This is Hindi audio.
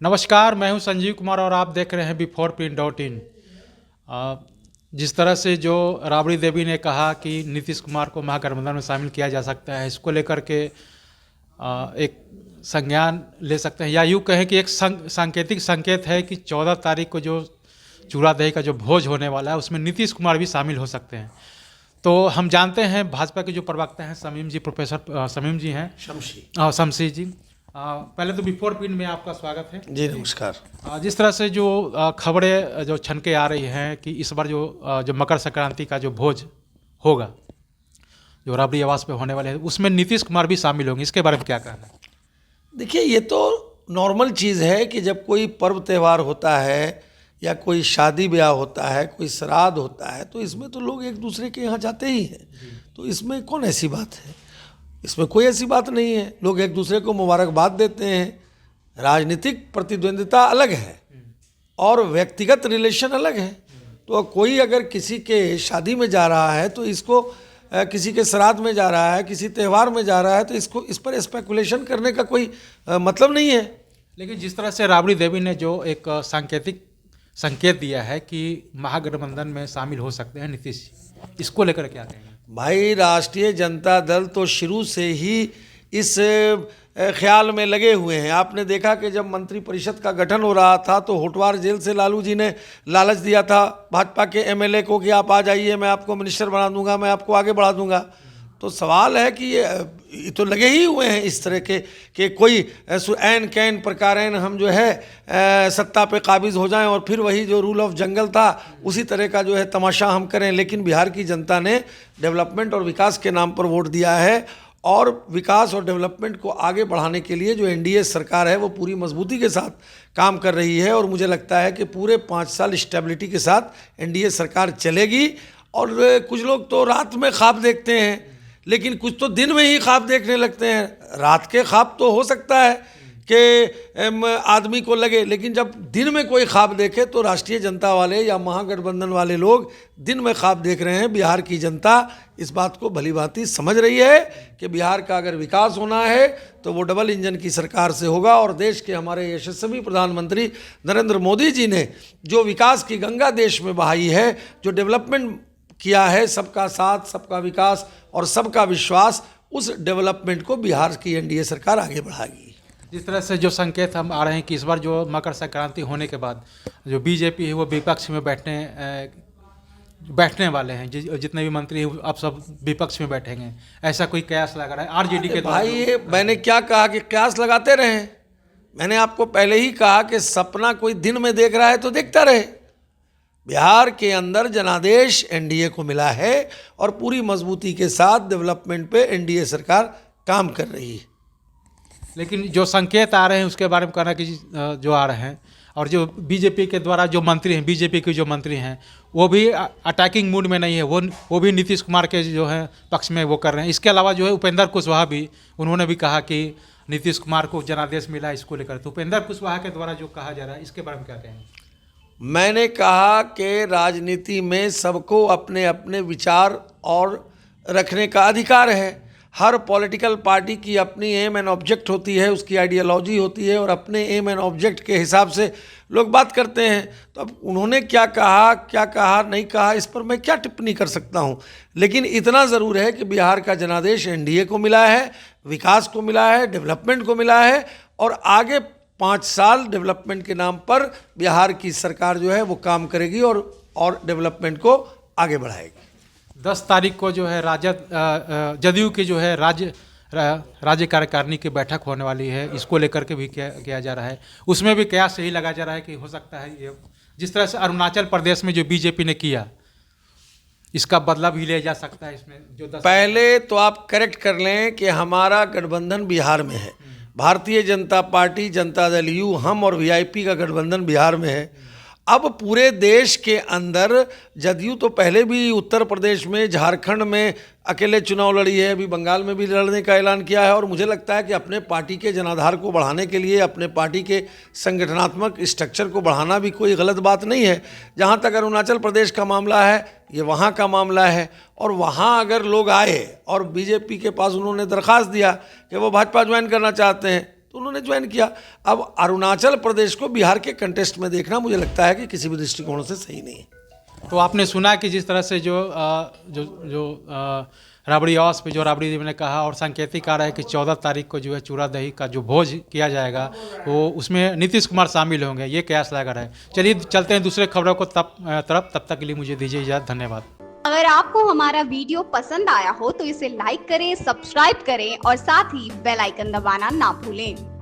नमस्कार, मैं हूं संजीव कुमार और आप देख रहे हैं B4Print.in। जिस तरह से जो राबड़ी देवी ने कहा कि नीतीश कुमार को महागठबंधन में शामिल किया जा सकता है, इसको लेकर के एक संज्ञान ले सकते हैं, या यूँ कहें कि एक सांकेतिक संकेत है कि 14 तारीख को जो चूड़ा दही का जो भोज होने वाला है उसमें नीतीश कुमार भी शामिल हो सकते हैं। तो हम जानते हैं भाजपा के जो प्रवक्ता हैं शमीम जी, प्रोफेसर शमीम जी हैं, शमशी जी। पहले तो B4Print में आपका स्वागत है जी। नमस्कार। जिस तरह से जो खबरें जो छनके आ रही हैं कि इस बार जो मकर संक्रांति का जो भोज होगा, जो राबड़ी आवास पे होने वाले हैं, उसमें नीतीश कुमार भी शामिल होंगे, इसके बारे में क्या कहना है? देखिए, ये तो नॉर्मल चीज़ है कि जब कोई पर्व त्यौहार होता है या कोई शादी ब्याह होता है, कोई श्राद्ध होता है, तो इसमें तो लोग एक दूसरे के यहाँ जाते ही हैं। तो इसमें कौन ऐसी बात है? इसमें कोई ऐसी बात नहीं है। लोग एक दूसरे को मुबारकबाद देते हैं। राजनीतिक प्रतिद्वंदिता अलग है और व्यक्तिगत रिलेशन अलग है। तो कोई अगर किसी के शादी में जा रहा है तो इसको, किसी के श्राद्ध में जा रहा है, किसी त्यौहार में जा रहा है, तो इसको इस पर स्पेकुलेशन करने का कोई मतलब नहीं है। लेकिन जिस तरह से राबड़ी देवी ने जो एक सांकेतिक संकेत दिया है कि महागठबंधन में शामिल हो सकते हैं नीतीश, इसको लेकर क्या कहेंगे? भाई, राष्ट्रीय जनता दल तो शुरू से ही इस ख्याल में लगे हुए हैं। आपने देखा कि जब मंत्री परिषद का गठन हो रहा था तो होटवार जेल से लालू जी ने लालच दिया था भाजपा के एमएलए को कि आप आ जाइए, मैं आपको मिनिस्टर बना दूंगा, मैं आपको आगे बढ़ा दूंगा। तो सवाल है कि ये तो लगे ही हुए हैं इस तरह के कि कोई ऐन कैन प्रकारैन हम जो है सत्ता पे काबिज हो जाएं और फिर वही जो रूल ऑफ जंगल था उसी तरह का जो है तमाशा हम करें। लेकिन बिहार की जनता ने डेवलपमेंट और विकास के नाम पर वोट दिया है और विकास और डेवलपमेंट को आगे बढ़ाने के लिए जो एनडीए सरकार है वो पूरी मजबूती के साथ काम कर रही है। और मुझे लगता है कि पूरे 5 साल स्टेबिलिटी के साथ एनडीए सरकार चलेगी। और कुछ लोग तो रात में ख्वाब देखते हैं, लेकिन कुछ तो दिन में ही ख्वाब देखने लगते हैं। रात के ख्वाब तो हो सकता है कि आदमी को लगे, लेकिन जब दिन में कोई ख्वाब देखे तो राष्ट्रीय जनता वाले या महागठबंधन वाले लोग दिन में ख्वाब देख रहे हैं। बिहार की जनता इस बात को भली भांति समझ रही है कि बिहार का अगर विकास होना है तो वो डबल इंजन की सरकार से होगा। और देश के हमारे यशस्वी प्रधानमंत्री नरेंद्र मोदी जी ने जो विकास की गंगा देश में बहाई है, जो डेवलपमेंट किया है, सबका साथ, सबका विकास और सबका विश्वास, उस डेवलपमेंट को बिहार की एनडीए सरकार आगे बढ़ाएगी। जिस तरह से जो संकेत हम आ रहे हैं कि इस बार जो मकर संक्रांति होने के बाद जो बीजेपी है वो विपक्ष में बैठने वाले हैं, जितने भी मंत्री हैं अब सब विपक्ष में बैठेंगे, ऐसा कोई कयास लगा रहा है आरजेडी के द्वारा? भाई, मैंने क्या कहा कि कयास लगाते रहें। मैंने आपको पहले ही कहा कि सपना कोई दिन में देख रहा है तो देखता रहे। बिहार के अंदर जनादेश एनडीए को मिला है और पूरी मजबूती के साथ डेवलपमेंट पे एनडीए सरकार काम कर रही है। लेकिन जो संकेत आ रहे हैं उसके बारे में कहना कि जो आ रहे हैं, और जो बीजेपी के द्वारा जो मंत्री हैं, बीजेपी के जो मंत्री हैं वो भी अटैकिंग मूड में नहीं है, वो भी नीतीश कुमार के जो है पक्ष में वो कर रहे हैं। इसके अलावा जो है उपेंद्र कुशवाहा भी, उन्होंने भी कहा कि नीतीश कुमार को जनादेश मिला इसको लेकर। तो उपेंद्र कुशवाहा के द्वारा जो कहा जा रहा है इसके बारे में क्या कहेंगे? मैंने कहा कि राजनीति में सबको अपने अपने विचार और रखने का अधिकार है। हर पॉलिटिकल पार्टी की अपनी एम एंड ऑब्जेक्ट होती है, उसकी आइडियोलॉजी होती है और अपने एम एंड ऑब्जेक्ट के हिसाब से लोग बात करते हैं। तो अब उन्होंने क्या कहा नहीं कहा, इस पर मैं क्या टिप्पणी कर सकता हूं। लेकिन इतना ज़रूर है कि बिहार का जनादेश एनडीए को मिला है, विकास को मिला है, डेवलपमेंट को मिला है और आगे 5 साल डेवलपमेंट के नाम पर बिहार की सरकार जो है वो काम करेगी और डेवलपमेंट को आगे बढ़ाएगी। 10 तारीख को जो है जदयू की जो है राज्य कार्यकारिणी की बैठक होने वाली है, इसको लेकर के भी किया जा रहा है। उसमें भी कयास यही लगा जा रहा है कि हो सकता है ये जिस तरह से अरुणाचल प्रदेश में जो बीजेपी ने किया, इसका बदला भी लिया जा सकता है इसमें। जो पहले तो आप करेक्ट कर लें कि हमारा गठबंधन बिहार में है। भारतीय जनता पार्टी, जनता दल यू, हम और वीआईपी का गठबंधन बिहार में है। अब पूरे देश के अंदर जदयू तो पहले भी उत्तर प्रदेश में, झारखंड में अकेले चुनाव लड़ी है, अभी बंगाल में भी लड़ने का ऐलान किया है। और मुझे लगता है कि अपने पार्टी के जनाधार को बढ़ाने के लिए अपने पार्टी के संगठनात्मक स्ट्रक्चर को बढ़ाना भी कोई गलत बात नहीं है। जहाँ तक अरुणाचल प्रदेश का मामला है, ये वहाँ का मामला है और वहाँ अगर लोग आए और बीजेपी के पास उन्होंने दरख्वास्त दिया कि वो भाजपा ज्वाइन करना चाहते हैं तो उन्होंने ज्वाइन किया। अब अरुणाचल प्रदेश को बिहार के कंटेस्ट में देखना मुझे लगता है कि किसी भी दृष्टिकोण से सही नहीं है। तो आपने सुना कि जिस तरह से राबड़ी आवास पे जो राबड़ी देवी ने कहा, और सांकेतिक आ रहा है कि 14 तारीख को जो है चूड़ा दही का जो भोज किया जाएगा वो उसमें नीतीश कुमार शामिल होंगे, ये कयास लगा रहा है। चलिए चलते हैं दूसरे खबरों को तब तक के लिए मुझे दीजिए इजाज़त, धन्यवाद। अगर आपको हमारा वीडियो पसंद आया हो तो इसे लाइक करें, सब्सक्राइब करें और साथ ही बेल आइकन दबाना ना भूलें।